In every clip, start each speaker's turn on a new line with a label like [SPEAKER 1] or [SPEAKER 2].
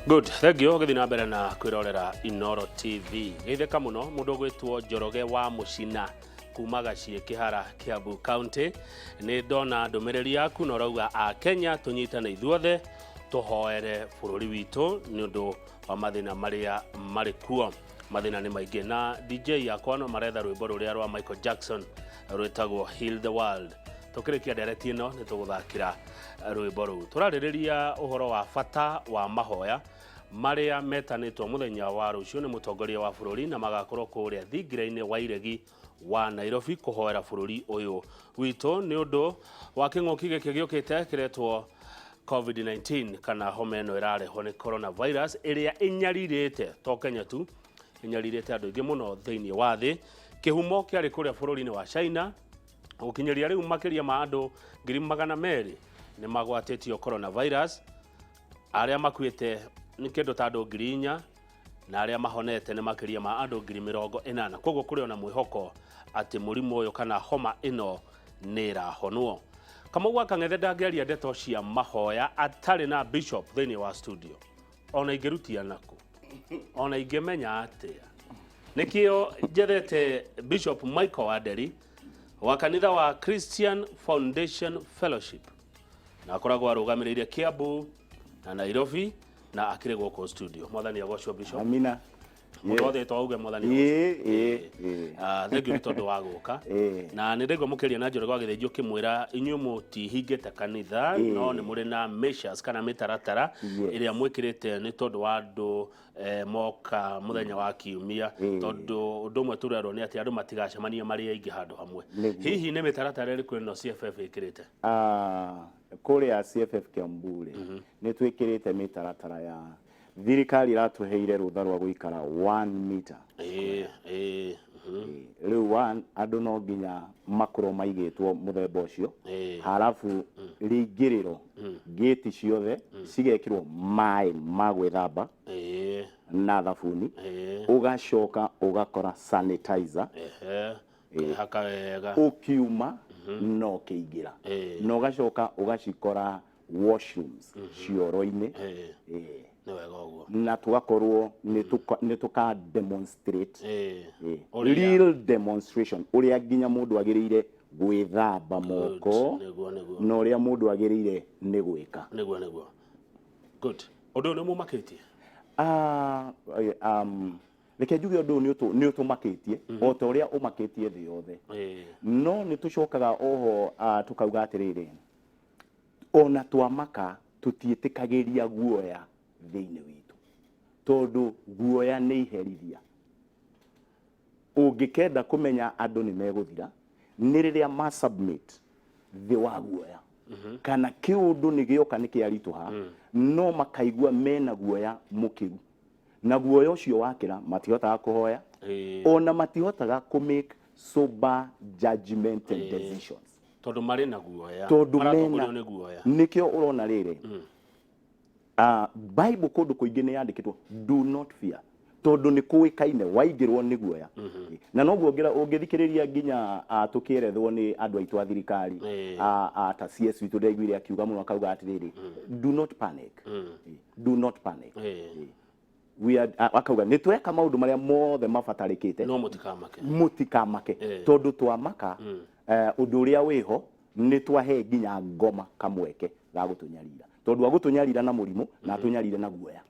[SPEAKER 1] Good, thank you. Githina mbere na kwirorera Inoro TV. Geitheka muno mundu gwitwo Njoroge wa Mucina kumaga cie kihara Kiambu County. Ni ndona ndumiriri yaku no rauga a Kenya tunyitane ithuothe tuhoere bururi witu ni undu wa mathina maria mari kuo. Mathina ni maingi na DJ yakwa no maretha rwimbo ruria rwa Michael Jackson rwitagwo Heal the World. Tukirikia ndereti ino ni tuguthakira rwimbo ru. Turaririria uhoro wa bata wa mahoya maria metanitwo muthenya wa rucio ni mutongoria wa bururi na magakorwo kuria thingiraini wa iregi wa Nairobi kuhoera bururi uyu witu ni undu wa king'oki giki giukite kiretwo COVID-19 kana homa ino irareho ni coronavirus iria inyaririte to Kenya tu inyaririte andu ingi muno thiini wa thi. Kihumo kiari kuria bururi-ini wa China ukinyeria riu makiria ma andu 200,000 ni magwatetio coronavirus. Aria makuite ni kendo ta andu 4,000 na aria mahonete ni makiria ma andu 80,000. Koguo kuri ona mwihoko ati murimu uyu kana homa ino ni irahonwo. Kama gwa kangethe ndangeria ndeto cia mahoya atari na bishop thiini wa studio ona ingerutia naku ona ingemenya atia nikio njethete Bishop Michael Wanderi wa kanitha wa Christian Foundation Fellowship na akoragwo arugamiriire Kiambu na Nairobi na akire goko studio. Mwathani agocwo Bishop.
[SPEAKER 2] Amina.
[SPEAKER 1] Mutothe twauge mwathani. Thank you tondu wa guka. Na ni ndego mukiria na njoro gwagithenjio kimwira inyu mutihingite kanitha no ni muri na measures kana mitaratara iria mwikirite ni tondu wa andu moka muthenya wa kiumia tondu undu umwe turero ni ati andu matigacemanie mari aingi handu hamwe. Hihi ni mitaratara iriku no CFF ikirite?
[SPEAKER 2] Kuria CFF Kiambu ni twikirite mitaratara ya thirikari iratuheire rutha rwa guikara 1 meter. Riu 1 andu no nginya makoro maigitwo muthemba ucio halafu ringiriro gate ciothe cigekirwo mai magwithamba na thabuni ugacoka ugakora sanitizer ukiuma no kiingira no ugacoka ugacikora washrooms cioro-ini na tugakorwo ni tuka demonstrate real demonstration uria nginya mundu agirire gwithamba moko no uria mundu agirire ni gwika
[SPEAKER 1] niguo good undu ni mumakitie
[SPEAKER 2] reke njuge undu ni utumakitie o ta uria umakitie thi yothe no ni tucokaga oho tukauga atiriri ona twamaka tutiitikagiria guoya thiini witu tondu guoya ni iherithia. Ungikenda kumenya andu ni meguthira ni riria ma submit thi wa guoya kana kiundu ni gioka ni kiarituha no makaigua mena guoya mukiru na guoya ucio wakira matihotaga kuhoya ona matihotaga ku make sober judgment and decisions
[SPEAKER 1] tondu mari na guoya
[SPEAKER 2] maratongorio ni guoya nikio urona riri Bible kundu kuingi ni yandikitwo do not fear tondu ni kuikaine waingirwo ni guoya na no guongira ungithikiriria nginya tukirethwo ni andu aitu a thirikari ta CS witu ndaiguire akiuga muno akauga atiriri do not panic do not panic we are akauga ni tweka maundu maria mothe mabatarikite
[SPEAKER 1] no
[SPEAKER 2] mutikamake tondu twamaka undu uria wiho ni twahe nginya ngoma kamweke ga gutunyarira tondu agutunyarira na murimu na tunyarire na guoya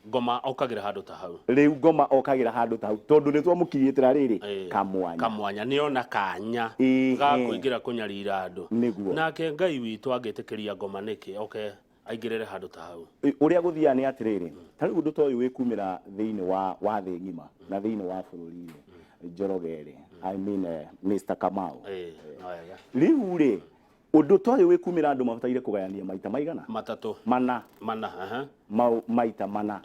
[SPEAKER 1] ngoma okagira handu ta hau
[SPEAKER 2] riu ngoma okagira handu ta hau tondu ni twamukiritira riri
[SPEAKER 1] kamwanya ni ona kanya ga kuingira kunyarira andu nake Ngai witu angitikiria ngoma niki aingirire handu ta hau
[SPEAKER 2] uria guthia ni atiriri tari undu toyu wikumira thiini wa thi ngima na thiini wa bururi Njorogere I mean Mr. Kamau riu ri undu toyu wikumira andu mabataire kugayania maita maigana
[SPEAKER 1] matatu
[SPEAKER 2] mana maita mana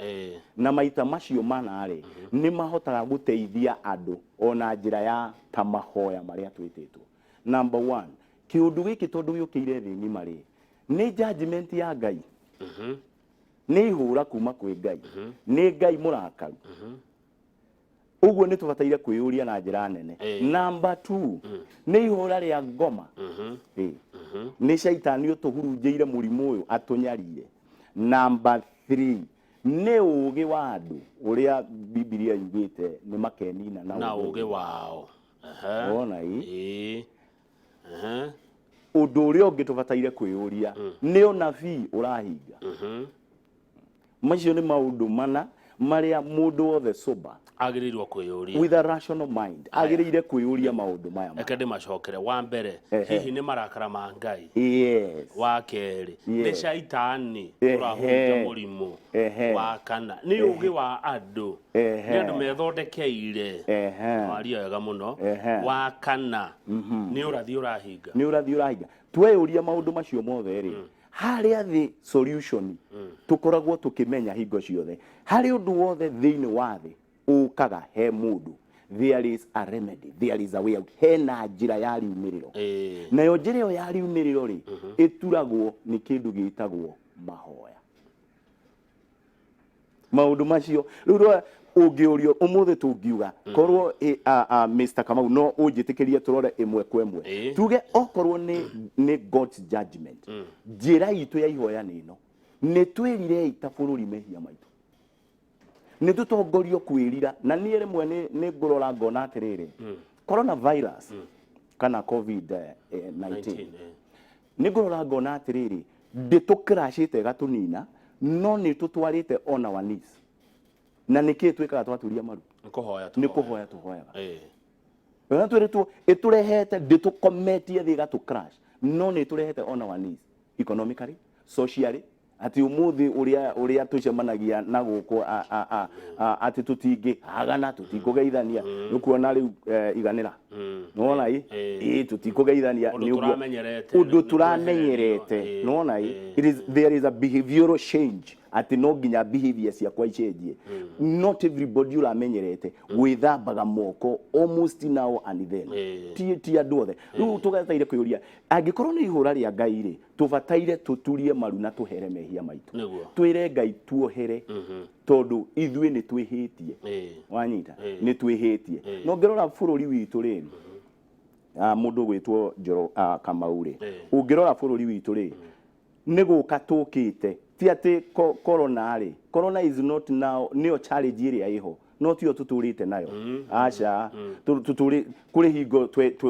[SPEAKER 2] na maita macio mana ri ni mahotaga guteithia andu ona njira ya ta mahoya maria twititwo. Number 1 kiundu giki tondu yukire thi ngima ri ni judgment ya Ngai ni ihura kuma kwi Ngai ni Ngai murakaru uguo ni tubataire kwiyuria na njira nene. Number 2 ni ihura ria ngoma ni shaitani utuhurunjire murimu uyu atunyarire. Number 3 ne uge wa andu uria Biblia yugite ni makenina
[SPEAKER 1] na uge wao
[SPEAKER 2] ona i undu uria ungitubataire kwiyuria ni onabii urahinga macio ni maundu mana maria mundu wothe sober
[SPEAKER 1] agirirwo kwiyuria
[SPEAKER 2] with a rational mind agirire kwiyuria maundu maya
[SPEAKER 1] ekende macokere wa mbere hihi ni marakara ma Ngai wa keri ni shaitani urahunja murimu wa kana ni ugi wa andu ni andu methondekeire maria wega muno wa kana ni urathi urahinga
[SPEAKER 2] tweyuria maundu macio mothe ri haria the solution tukoragwo tukimenya hingo ciothe hari undu wothe thiini wa thi ukaga he mundu there is a remedy, there is a way out. Hena njira ya riumiriro nayo njira yo ya riumiriro ri ituragwo ni kindu gitagwo mahoya maundu macio riu ungiurio umuthe tungiuga korwo Mr. Kamau no unjitikirie turore imwe kwa imwe tuge okorwo ni God's judgment njira itu ya ihoya nino ni twirire ita bururi mehia maitu ni tutongorio kwirira na ni rimwe ni ngurora ngona atiriri coronavirus kana COVID-19 ni ngurora ngona atiriri nditukirashite gatunina no ni tutwarite on our knees na niki twikaga twaturia maru ni kuhoya tuhoyaga na twiritu iturehete nditukometie thiga tu crash no ni turehete on our knees economically socially ati umuthi uria tucemanagia na guko ati tutingi agana tutikugeithania nukuona riu iganira nona i tutikugeithania ni undu turamenyerete nona there is a behavioral change ati no nginya behavior cia kwa ichenjie not everybody uramenyerete gwithambaga moko almost now and then ti andu othe riu tugataire kwiyuria angikorwo ni ihura ria Ngai ri tubataire tuturie maru na tuhere mehia maitu twire Ngai tuohere tondu ithui ni twihitie wanyita ni twihitie no ngirora bururi witu ri mundu gwitwo Njoro Kamau ri ungirora bururi witu ri ni guka tukite ti ati corona is not now neo challenge iria iho no tio tuturite nayo acha tuturi kuri hingo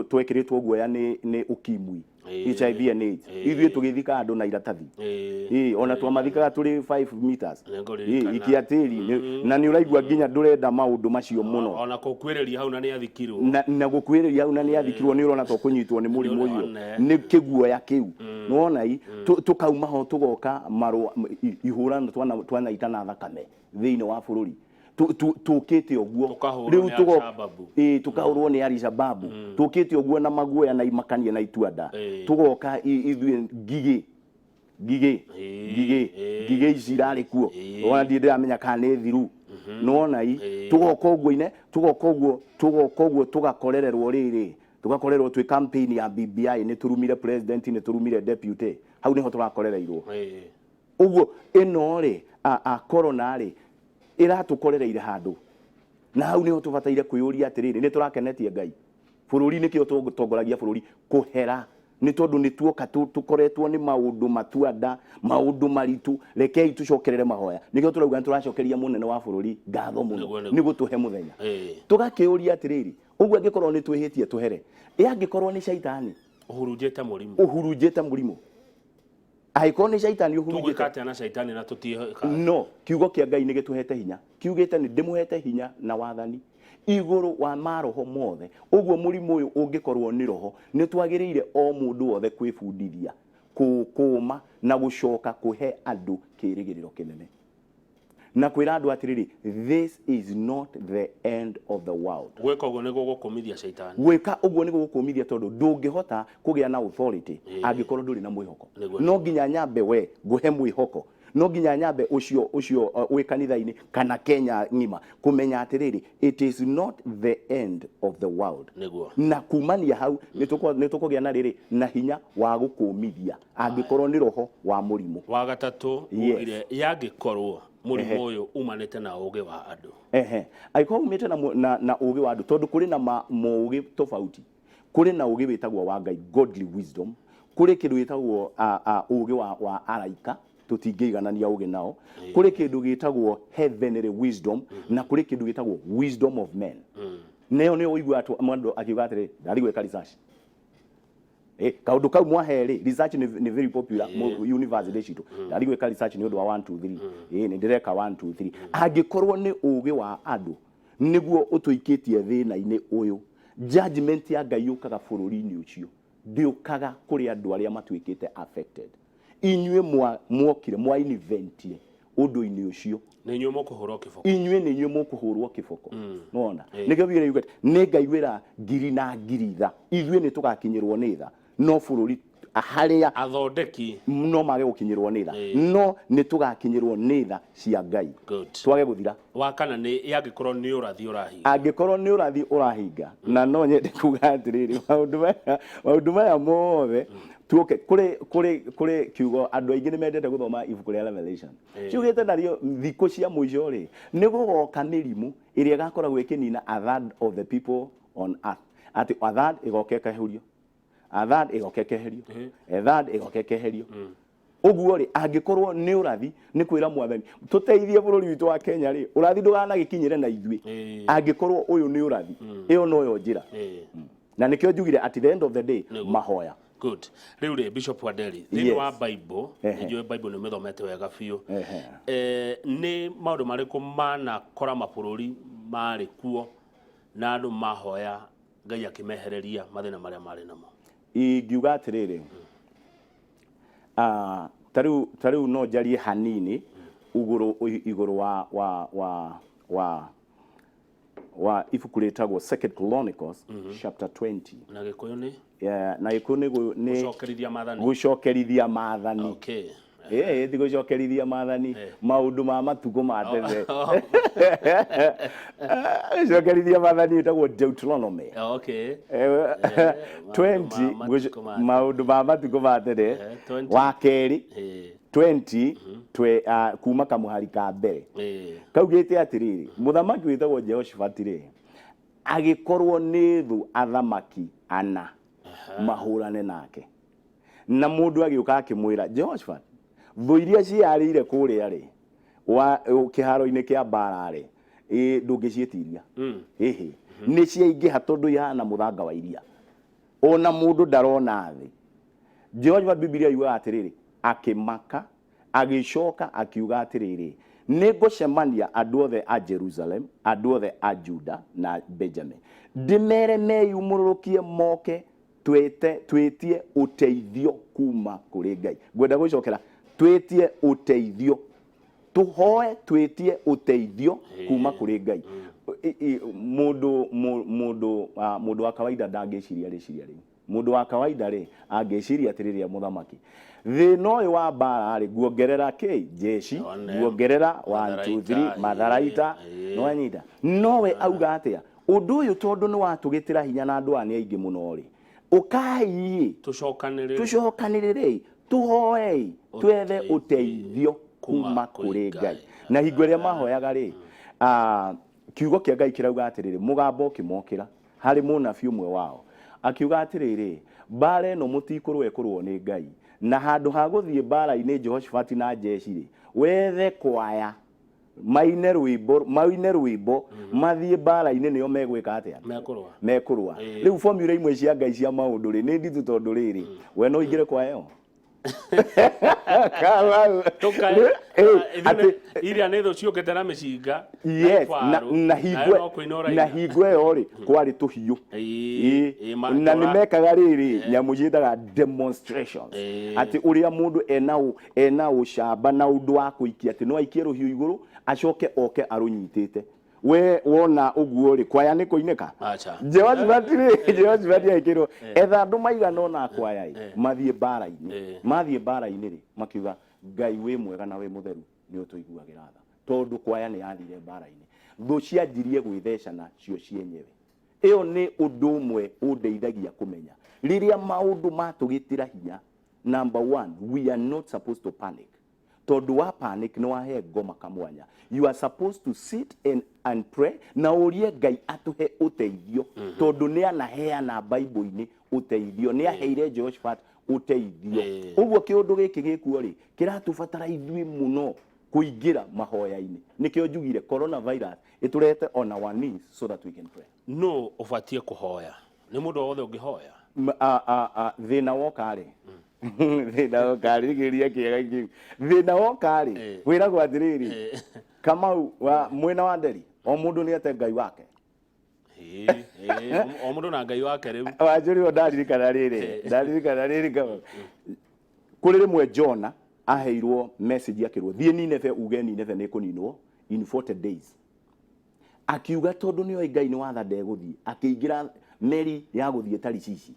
[SPEAKER 2] twekiritwo guoya ni ukimwi HIV and AIDS ithuĩ tugithika andu na iratathi ona twamathikaga turi 5 meters ikiatiri na ni uraigua nginya ndurenda maundu macio muno
[SPEAKER 1] ona gukwereria hau na ni athikirwo
[SPEAKER 2] na gukwereria hau na ni athikirwo ni urona to kunyitwo ni murimu ucio ni kiguoya kiu nona tukauma ho tugoka marwa ihurano twana itana thakame thiini wa bururi tukite oguo riu tukahurwo ni Al-Shabaab tukite oguo na maguoya na imakanie na ituanda tugoka ithuĩ ngige icirari kuo ona ndiramenya kana ni thiru nona tugoka oguo tugakorererwo riri tugakorerwo twi campaign ya BBI ni turumire president ni turumire deputy hau niho turakorereirwo uguo ino ri corona ri iratukorereire handu na hau niho tubataire kwiyuria atiriri ni turakenetie Ngai bururi ni kio tutongoragia bururi kuhera ni tondu ni tuoka tukoretwo ni maundu matuanda maundu maritu rekei tucokerere mahoya nikio turauga turacokeria munene wa bururi ngatho muno ni gutuhe muthenya tugakiyuria atiriri uguo angikorwo ni twihitie tuhere angikorwo ni shaitani uhurujete murimu aikorwo ni shaitani
[SPEAKER 1] uhurujete na shaitani na tutiheka
[SPEAKER 2] no kiugo kia Ngai ni gituhete hinya kiugite ni ndimuhete hinya na wathani iguru wa maroho mothe uguo murimu uyu ungikorwo ni roho ni twagiriire o mundu wothe kwibundithia kuma na gucoka kuhe andu kirigiriro kinene na kwira andu atiriri this is not the end of the world
[SPEAKER 1] gweka uguo ni gukumithia shaitani
[SPEAKER 2] gweka uguo ni gukumithia tondu ndungihota kugia na authority angikorwo nduri na mwihoko no nginya nyambe we nguhe mwihoko no nginya nyambe ucio wi kanitha-ini kana Kenya ngima kumenya atiriri it is not the end of the world na kumania hau ni tukugia na riri na hinya wa gukumithia angikorwo ni roho wa murimu
[SPEAKER 1] wa gatatu ugire yangikorwo murimu uyu umanite na ugi wa andu
[SPEAKER 2] aikorwo umite na ugi wa andu tondu kuri na muugi tofauti kuri na ugi witagwo wa Ngai godly wisdom kuri kindu witagwo ugi wa araika tutingĩiganania ũgĩ nao. Kũrĩ kĩndũ gĩtagwo heavenly wisdom na kũrĩ kĩndũ gĩtagwo wisdom of men. Neo nĩ ũigua mũndũ akiuga atĩrĩ ndathiĩ gwĩka research. Kaũndũ kau mwahe-rĩ, research nĩ very popular university citũ. Ndathiĩ gwĩka research nĩ ũndũ wa 1 2 3. Nĩ ndĩreka 1 2 3. Angĩkorwo nĩ ũgĩ wa andũ nĩguo ũtũikĩtie thĩna-inĩ ũyũ, judgment ya Ngai yũkaga bũrũri-inĩ ũcio ndĩũkaga kũrĩ andũ arĩa matuĩkĩte affected. Inyuĩ mwokire mwa inventie ũndũ-inĩ ũcio,
[SPEAKER 1] nĩ inyuĩ mũkũhũrwo kĩboko.
[SPEAKER 2] Inyuĩ nĩ inyuĩ mũkũhũrwo kĩboko. Nona nĩkĩo bigire yugate nĩ Ngai wĩra ngiri na ngiri tha ithuĩ nĩ tũgakinyĩrwo nĩ tha no bũrũri harĩa
[SPEAKER 1] athondeki
[SPEAKER 2] no mage gũkinyĩrwo nĩ tha no nĩ tũgakinyĩrwo nĩ tha cia Ngai twage gũthira.
[SPEAKER 1] Wakana nĩ yangĩkorwo nĩ ũrathi ũrahinga,
[SPEAKER 2] angĩkorwo nĩ ũrathi ũrahinga na no nyende kuga atĩrĩrĩ maũndũ maya mothe tuoke kũrĩ kiugo andũ aingĩ nĩ mendete gũthoma ibuku rĩa Revelation. Ciugĩte nario thikũ cia mũico rĩ nĩ gũgoka mĩrimũ ĩrĩa ĩgakoragwo ĩkĩnina a third of the people on earth. Ati a third ĩgoka ĩkeherio, a third ĩgoka ĩkeherio, a third ĩgoka ĩkeherio. Ũguo rĩ angĩkorwo nĩ ũrathi nĩ kwĩra mwathani tũteithie bũrũri witũ wa Kenya rĩ ũrathi ndũganagĩkinyĩre na ithuĩ. Angĩkorwo ũyũ nĩ ũrathi ĩyo noyo njĩra. Na nĩkĩo njugire at the end of the day mahoya.
[SPEAKER 1] Good. Riu ri Bishop Wanderi, thĩinĩ wa Bible, nĩjũĩ Bible nĩ mĩthomete wega biũ. Nĩ maũndũ marĩkũ manakora mabũrũri marĩ kuo na andũ mahoya Ngai akĩmehereria mathĩna marĩa marĩ namo? Ingiuga atĩrĩrĩ, tarĩu no njarie hanini igũrũ wa ibuku rĩtagwo 2 Chronicles chapter 20. Na Gĩkũyũ nĩ? Na Gĩkũyũ nĩ gũcokerithia maathani. Okay. Ti gũcokerithia maathani maũndũ ma matukũ ma tene. Gũcokerithia maathani ĩtagwo Deuteronomy. Okay. 20 maũndũ ma matukũ ma tene wa kerĩ 20 kuma kamũhari ka mbere. Kaugĩte atĩrĩrĩ mũthamaki wĩtagwo Jehoshaphat rĩ agĩkorwo nĩ thũ athamaki ana mahũrane nake na mũndũ agĩũka akĩmwĩra Jehoshaphat thũ iria ciarĩire kũrĩa rĩ wa kĩharo-inĩ kĩa mbara rĩ ndũngĩciĩtiria nĩ ciaingĩha tondũ ihana mũthanga wa iria ona mũndũ ndarona thĩ. Jehoshaphat Biblia yugaga atĩrĩrĩ akĩmaka agĩcoka akiuga atĩrĩrĩ nĩ ngũcemania andũ othe a Jerusalem andũ othe a Juda na Benjamin ndĩmere meyumũrũrũkie moke twĩtie ũteithio kuma kũrĩ Ngai. Ngwenda gwĩcokera twĩtie ũteithio tũhoe twĩtie ũteithio kuma kũrĩ Ngai. Mũndũ wa kawaida ndangĩciria rĩciria rĩu. Mũndũ wa kawaida rĩ angĩciria atĩrĩrĩ mũthamaki thĩna ũyũ wa mbara rĩ guongerera jeshi guongerera 1 2 3 matharaita no anyita nowe auga atĩa ũndũ ũyũ tondũ nĩ watũgĩtĩra hinya na andũ ani aingĩ mũno rĩ ũkai tũcokanĩrĩre tũhoe twethe ũteithio kuma kũrĩ Ngai. Na hingo ĩrĩa mahoyaga rĩ kiugo kĩa Ngai kĩrauga atĩrĩrĩ mũgambo ũkĩmokĩra harĩ mũnabii ũmwe wao akiuga atĩrĩrĩ mbara ĩno mũtikũrũo nĩ Ngai na handũ ha gũthiĩ mbara-inĩ Jehoshaphat na jeshi rĩ wethe kwaya maine rwĩmbo mathiĩ mbara-inĩ nĩo megwĩka atĩa mekũrũa. Rĩu formula imwe cia Ngai cia maũndũ rĩ nĩ nditũ tondũ rĩrĩ we no ingĩre kwaya ĩyo iria nĩ thũ ciũkĩte na mĩcinga
[SPEAKER 2] na hingo ĩyo rĩ kwarĩ tũhiũ na nĩ mekaga rĩrĩ nyamũ ciĩtaga demonstrations atĩ ũrĩa mũndũ ena ũcamba na ũndũ wa kũikia atĩ no aikie rũhiũ igũrũ acoke oke arũnyitĩte. We wona ũguo rĩ kwaya nĩ kũinĩka Jehoshaphat aikĩrwo etha andũ maigana ona kwaya mathiĩ mbara-inĩ rĩ makiuga Ngai wĩ mwega na wĩ mũtheru nĩ ũtũiguagĩra tha tondũ kwaya nĩ yathire mbara-inĩ thũ cianjirie gwĩthecana cio cienyewe. Ĩyo nĩ ũndũ ũmwe ũndeithagia kũmenya rĩrĩa maũndũ matũgĩtĩra hinya. Number 1 we are not supposed to panic tondũ wa panic nĩ wahe ngoma kamwanya. You are supposed to sit and pray na ũrie Ngai atũhe ũteithio tondũ nĩ anaheana Bible-inĩ ũteithio. Nĩ aheire Jehoshaphat uteithio uguo kiundu giki gikuo ri kiratubatara ithui muno kuingira mahoya-ini nikio njugire coronavirus iturete on our knees so that we can pray.
[SPEAKER 1] No ubatie kuhoya ni mundu wothe ungihoya
[SPEAKER 2] thina woka ri thina woka ri giria kiega kiu thina woka ri wiragwo atiriri kama wa mwena wa Nderi o mundu ni ate Ngai wake
[SPEAKER 1] o mundu na Ngai wake riu
[SPEAKER 2] wanjuri ndaririkana riri kama kuri rimwe Jona aheirwo message yakirwo thie Nineve uge Nineve ni kuninwo in 40 days akiuga tondu ni oi Ngai ni watha ndeguthie akiingira meri ya guthie Tarishishi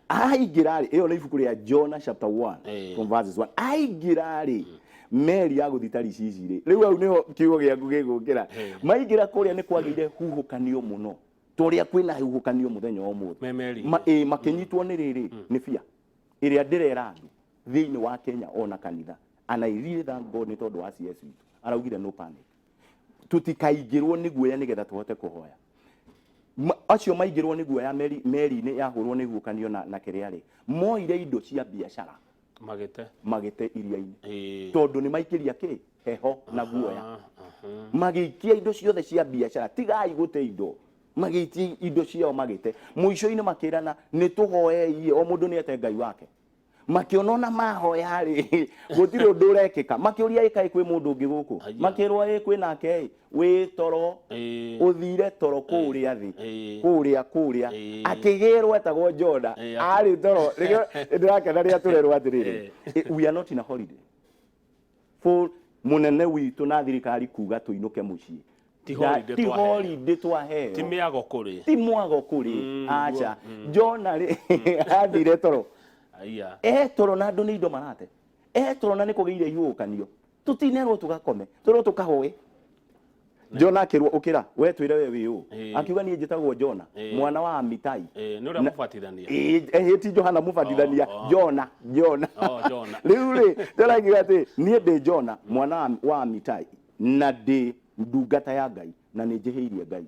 [SPEAKER 2] aingira ri iyo ni ibuku ria Jonah chapter 1 from verses 1 aingira ri meri ya guthie Tarishishi ri riu au niho kiugo giaku gigukira maingira kuria ni kwagire huhukanio muno toria kwina huhukanio muthenya o muthi makinyitwo ni riri ni bia iria ndirera andu thiini wa Kenya ona kanitha and I really thank God ni tondu wa CS witu araugire no panic tutikaingirwo ni guoya nigetha tuhote kuhoya acio maingirwo ni guoya meri ni yahurwo ni huhukanio na kiriari moire indo cia biashara magite iria-ini tondu ni maikiria ki heho na guoya magiikia indo ciothe cia biashara tigai gute indo magiitia indo ciao magite muico-ini makirana ni tuhoye o mundu ni ate Ngai wake makionona mahoya ri gutire undu urekika makiuria ikai kwi mundu ungi guku makirwa kwi nake wi toro uthire toro kuria thi kuria akigirwo etagwo Jona ari toro ndirakena ria turerwo atiriri we are not in a holiday for munene witu na thirikari kuga tuinuke mucii ti holiday twaheo ti mwago kuri acha Jona ri athire toro toro na andu ni indo marate toro na nikugeire ihukanio tutinerwo tugakome toro tukahoe Jona akirwo ukira we twire we wiu akiuga ni njitagwo Jona mwana wa Amitai
[SPEAKER 1] ni uri mubatithania
[SPEAKER 2] ti Johana mubatithania Jona riu ri taragiga ati ni ndi Jona mwana wa Amitai na ndi ndungata ya Ngai na ni njiheirie Ngai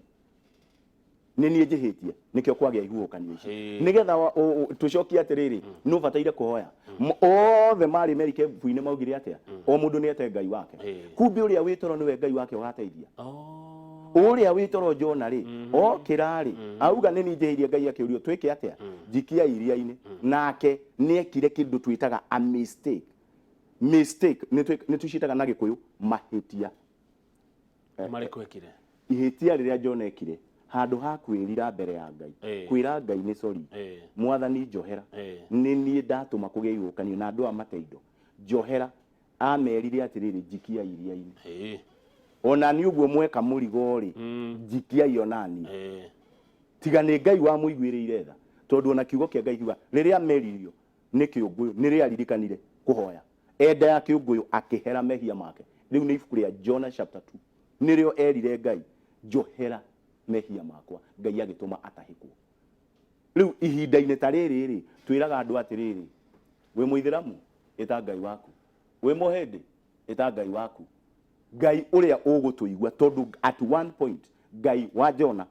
[SPEAKER 2] ni njihitie nikio kwagia ihukanio ici nigetha tucokia atiriri no bataire kuhoya othe mari merike buine maugire atia o mundu ni ate Ngai wake kumbe uria witoro niwe Ngai wake ugateithia uria witoro Jona ri o kirari auga ni njihirie Ngai akiurio twike atia jikia iria-ini nake ni ekire kindu twitaga a mistake ni tucitaga na gikuyu mahitia
[SPEAKER 1] mari kwekire
[SPEAKER 2] ihitia riria Jona ekire handu ha kwirira mbere ya Ngai kwira Ngai ni sorry mwathani njohera ni nie ndatuma kugia ihukanio na andu amateindo njohera amerire atiriri jikia iria-ini ona ni uguo mweka murigo ri jikia ionani tiga ni Ngai wa muiguirire tha tondu ona kiugo kia Ngai kiuga riria meririo ni kiunguyu ni ria ririkanire kuhoya enda ya kiunguyu akihera mehia make riu ni ibuku ria Jonah chapter 2 nirio erire Ngai njohera mehia makwa Ngai agituma atahikwo riu ihinda-ini ta riri ri twiraga andu atiriri we muithiramu eta Ngai waku we mohende eta Ngai waku Ngai uria ugutuigwa tondu at one point Ngai wa Jona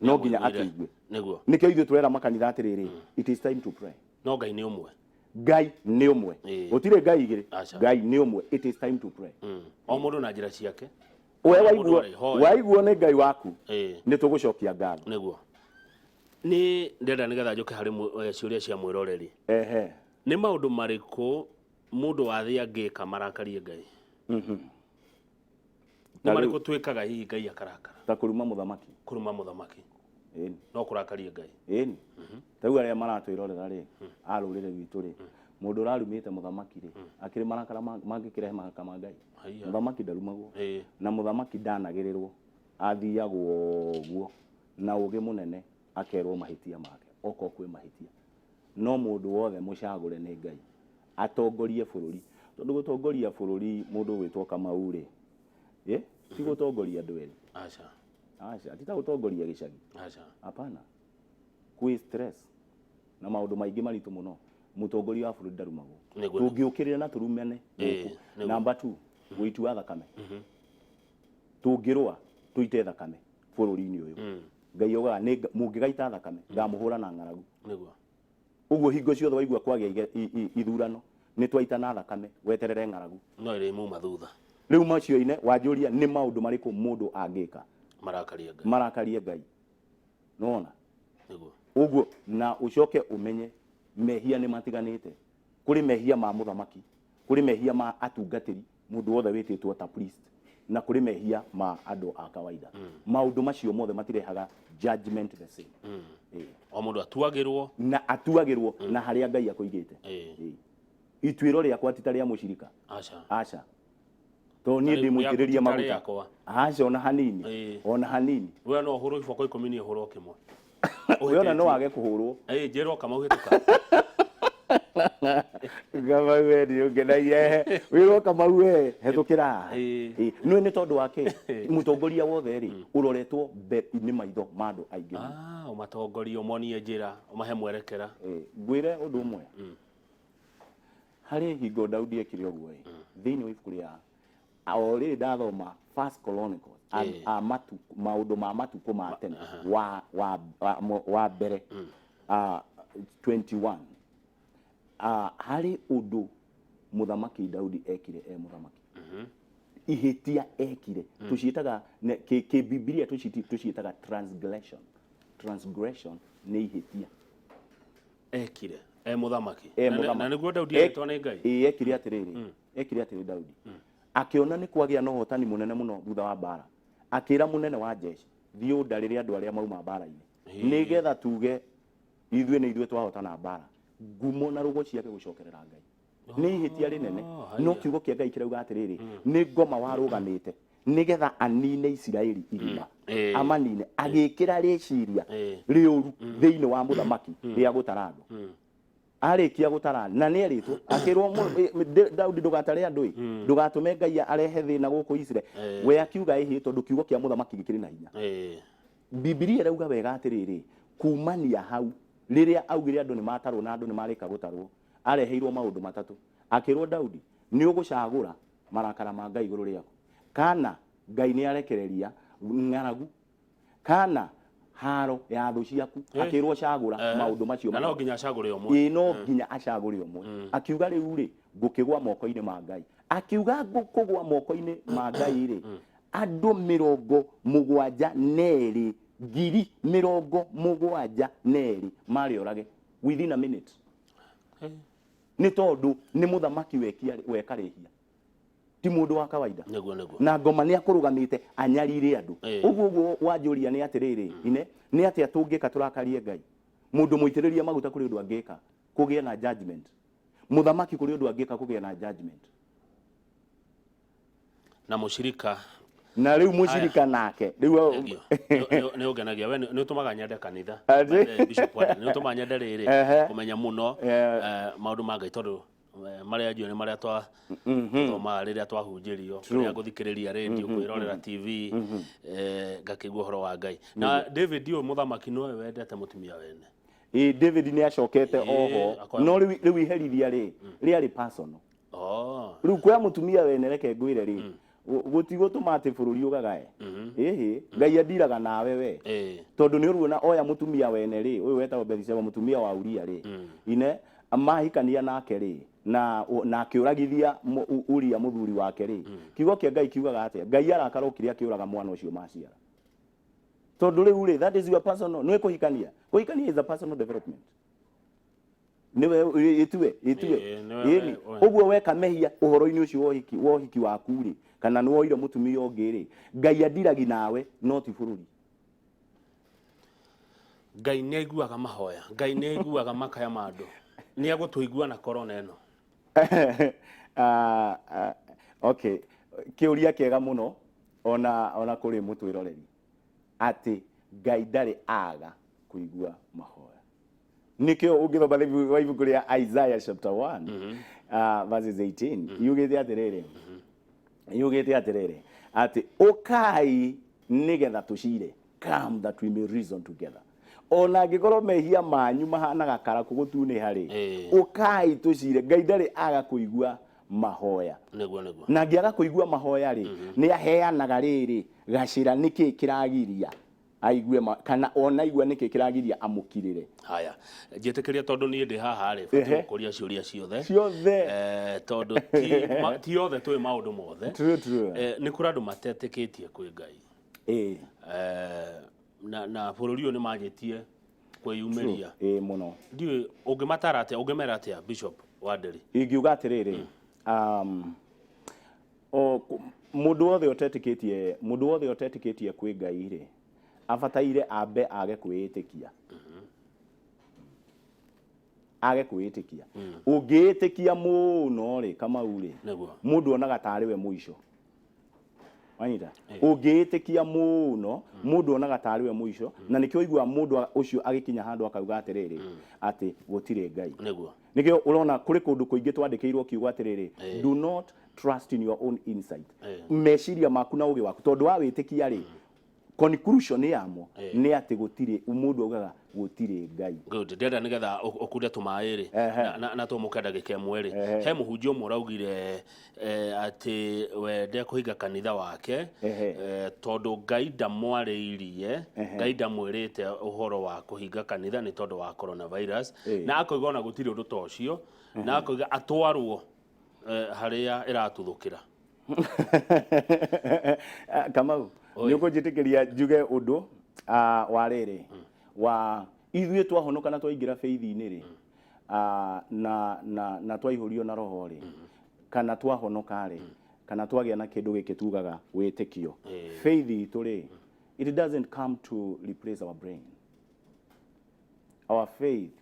[SPEAKER 2] no nginya atuigue
[SPEAKER 1] niguo
[SPEAKER 2] nikio ithu twera makanitha atiriri it is time to pray
[SPEAKER 1] no Ngai ni umwe
[SPEAKER 2] gutire Ngai igiri Ngai ni umwe it is time to pray
[SPEAKER 1] o mundu na njira ciake
[SPEAKER 2] we waiguo ni Ngai waku ni tugucokia ngatho
[SPEAKER 1] niguo ni ndenda nigetha njuke hari ciuria cia mwiroreri ni maundu mariku mundu wathi angika marakarie Ngai ni mariku twikaga hihi Ngai akarakara
[SPEAKER 2] ta kuruma muthamaki
[SPEAKER 1] no kurakarie Ngai
[SPEAKER 2] tau aria maratwirorera ri arurire witu ri mundu rarumite muthamaki ri akiri marakara mangikirehe makama Ngai muthamaki ndarumagwo na muthamaki ndanagirirwo athiagwo guo na ugi munene akerwo mahitia make oko kwi mahitia no mundu wothe mucagure ni Ngai atongorie bururi tondu gutongoria bururi mundu witwo Kamau ri ti gutongoria andu eri acha tita gutongoria gicagi hapana kwi stress na maundu maingi maritu muno mutongoria wa bururi ndarumagwo tungiukirira na turumene number 2 witu wa thakame tungirwa tuite thakame bururi-ini uyu Ngai oga ni mungigaita thakame ngamuhura na ng'aragu
[SPEAKER 1] niguo
[SPEAKER 2] uguo hingo ciothe waigua kwagia ithurano ni twaitana thakame weterere ng'aragu
[SPEAKER 1] no ire mu mathutha
[SPEAKER 2] riu macio ine wanjuria ni maundu mariku mundu angika marakaria Ngai nona uguo na ucoke umenye mehia ni matiganite kuri mehia ma muthamaki kuri mehia ma atungatiri mundu wothe wititwo ta priest na kuri mehia ma andu a kawaida maundu macio mothe matirehaga judgment the same
[SPEAKER 1] o mundu atuagirwo
[SPEAKER 2] na haria Ngai akoigite ituiro riakwa titaria mushirika acha to ni ndi muitiriria maguta acha ona hanini
[SPEAKER 1] we no huru iboko 10 ni huru kimwe
[SPEAKER 2] we ona no age kuhurwo
[SPEAKER 1] njero kama uhituka
[SPEAKER 2] gama we ni ungenaie wiro kama we hetukira no ni tondu wake mutongoria wothe ri uroretwo ni maitho mandu aingi
[SPEAKER 1] umatongoria umonie njira umahe mwerekera
[SPEAKER 2] ngwire undu umwe hari hingo Daudi ekire ogwo thiini wa ibuku ria already dathoma First Chronicles maundu ma matuko ma tene wa mbere 21 hari undu muthamaki Daudi ekire muthamaki ihitia ekire tuciitaga ke Biblia tuciitaga transgression ni ihitia
[SPEAKER 1] ekire muthamaki na niguo Daudi etwa ni Ngai
[SPEAKER 2] ekire atiriri Daudi akiona ni kwagia no hotani munene muno thutha wa bara akira munene wa jeshi thiu ndarire andu aria mauma bara-ini nigetha tuge ithuĩ twahotana bara ngumo na rugo ciake gucokerera Ngai ni ihitia rinene no kiugo kia Ngai kirauga atiriri ni ngoma warugamite nigetha anine Isiraeli igima amanine agikira riciria riuru thiini wa muthamaki ria gutarandu arikia gutara na ni eritwo akirwo Daudi ndugatare andu ndugatume Ngai arehe thina guku Israeli we akiuga ihi tondu kiugo kia muthamaki gikiri na hinya Biblia irauga wega atiriri kumania hau riria augire andu ni matarwo na andu ni marika gutarwo areheirwo maundu matatu akirwo Daudi ni ugucagura marakara ma Ngai iguru riako kana Ngai ni arekereria ng'aragu kana haro ya thu ciaku akirwo cagura maundu macio
[SPEAKER 1] na no nginya acagure omwe
[SPEAKER 2] no nginya acagure omwe akiuga riu ri ngukigwa moko-ini ma Ngai akiuga ngukugwa moko-ini ma Ngai ri andu 72,000 mari orage within a minute ni tondu ni muthamaki wekarihia ti mundu wa kawaida na ngoma ni akurugamite anyarire andu uguo wanjuria ni atiriri ine ni ati atungika turakarie Ngai mundu muitiriria maguta kuri undu angika kugia na judgment muthamaki kuri undu angika kugia na judgment
[SPEAKER 1] na mushirika
[SPEAKER 2] na riu mushirika nake riu
[SPEAKER 1] ni ugenagia we ni utumaga nyende kanitha bishop ni utumaga nyende riri kumenya muno maundu ma Ngai tondu maria njue ni maria twa thoma riria twahunjirio kuria guthikiriria radio kwirorera TV ngakigua horo wa Ngai na David uyu muthamaki no wendete mutumia wene
[SPEAKER 2] David ni acokete oho no riu iherithia ri personal riu kwa mutumia wene reke ngwire ri gutigutuma ati bururi ugagae Ngai andiraga nawe we tondu ni uruona oya mutumia wene ri uyu wetagwo Bethsheba mutumia wa Uria ri ine amahikania nake ri na akiuragithia Uria muthuri wake ri kiugo kia Ngai kiugaga atia Ngai arakara ukiria akiuraga mwana ucio maciara tondu riu ri that is your personal no kuhikania is a personal development niwe itue uguo weka mehia uhoro-ini ucio wohiki waku ri kana ni woire mutumia ungi ri Ngai andiragi nawe no ti bururi
[SPEAKER 1] Ngai ni aiguaga mahoya Ngai ni aiguaga makaya ma andu ni agutuigua na korona eno okay kiuria kiega muno ona kuri mutwiroreri ati Ngai ndari aga kuigua mahoya nikio ungithoma wa ibuku ria Isaiah chapter 1 verses 18 yugite atiriri ati ukai nigetha tucire come that we may reason together ona ngikoro mehia manyu mahanaga karaku gutune hari ukai tucire Ngai ndari aga kuigua mahoya na ngiaga kuigua mahoya ri ni aheanaga riri gacira niki kiragiria
[SPEAKER 2] aigue kana ona igua niki kiragiria amukirire.
[SPEAKER 1] Haya njitekeria tondu ni ndi haha ri fatu kuria ciuria
[SPEAKER 2] ciothe
[SPEAKER 1] tondu ti othe twi maundu mothe ni kura andu matetikitie kwi Ngai na bururi uyu ni majitie kwiyumiria
[SPEAKER 2] muno
[SPEAKER 1] ndi ungimatara atia ungimera atia Bishop Wanderi?
[SPEAKER 2] Ingiuga atiriri mundu wothe utetikitie kwi Ngai ri abataire ambe age kwitikia age kwitikia ungiitikia muno ri kama uri mundu onaga tari we muico wanyita ungiitikia muno mundu onaga tari we muico na nikio igua mundu ucio agikinya handu akauga atiriri ati gutire Ngai nikio urona kuri kundu kuingi twandikirwo kiugo atiriri do not trust in your own insight meciria maku na ugi waku tondu wa witikia ri conclusion yamo ni ati gutire umundu ugaga gutire Ngai.
[SPEAKER 1] Good, ndenda nigetha ukude tumairi na tumukenda gikemwe ri he muhunjio muraugire ati wende kuhinga kanitha wake tondu Ngai ndamwariirie Ngai ndamwirite uhoro wa kuhinga kanitha ni tondu wa coronavirus na akoiga ona gutire undu tocio na akoiga atwarwo haria iratuthukira.
[SPEAKER 2] Kamau nyuko jitikiria juge undu wa riri wa ithuĩ twahonoka na twaingira faith-ini ri na twaihurio na roho ri kana twahonoka ri kana twagia na kindu giki tugaga witikio faith itu ri it doesn't come to replace our brain. Our faith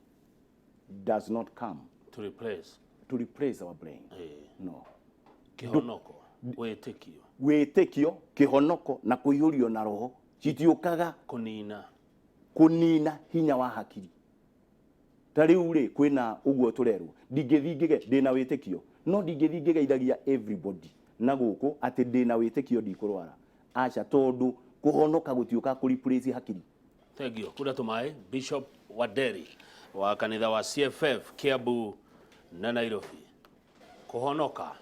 [SPEAKER 2] does not come
[SPEAKER 1] to replace
[SPEAKER 2] our brain. No.
[SPEAKER 1] Kihonoko
[SPEAKER 2] witikio kihonoko na kuihurio na roho citiukaga kunina hinya wa hakiri. Tariu ri kwina uguo turerwo ndingithingige ndina witikio no ndingithingige ithagia everybody na guku ati ndina witikio ndikurwara acha tondu kuhonoka gutiuka ku replace hakiri.
[SPEAKER 1] Thank you. Kuda tumai Bishop Wanderi wa kanitha wa CFF Kiambu na Nairobi. Kuhonoka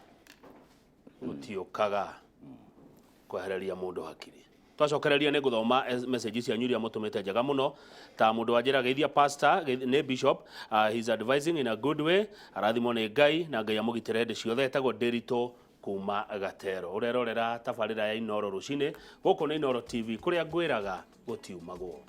[SPEAKER 1] gutiukaga kwehereria mundu hakiri. Twacokereria ni guthoma messages cia nyuria mutumite njega muno ta mundu wanjira geithia pastor ni Bishop he's advising in a good way arathimo ni Ngai na Ngai amugitire ndi ciothe etagwo Derito kuma Gatero. Urerorera tabarira ya Inoro rucine guku ni Inoro TV kuria ngwiraga gutiumagwo.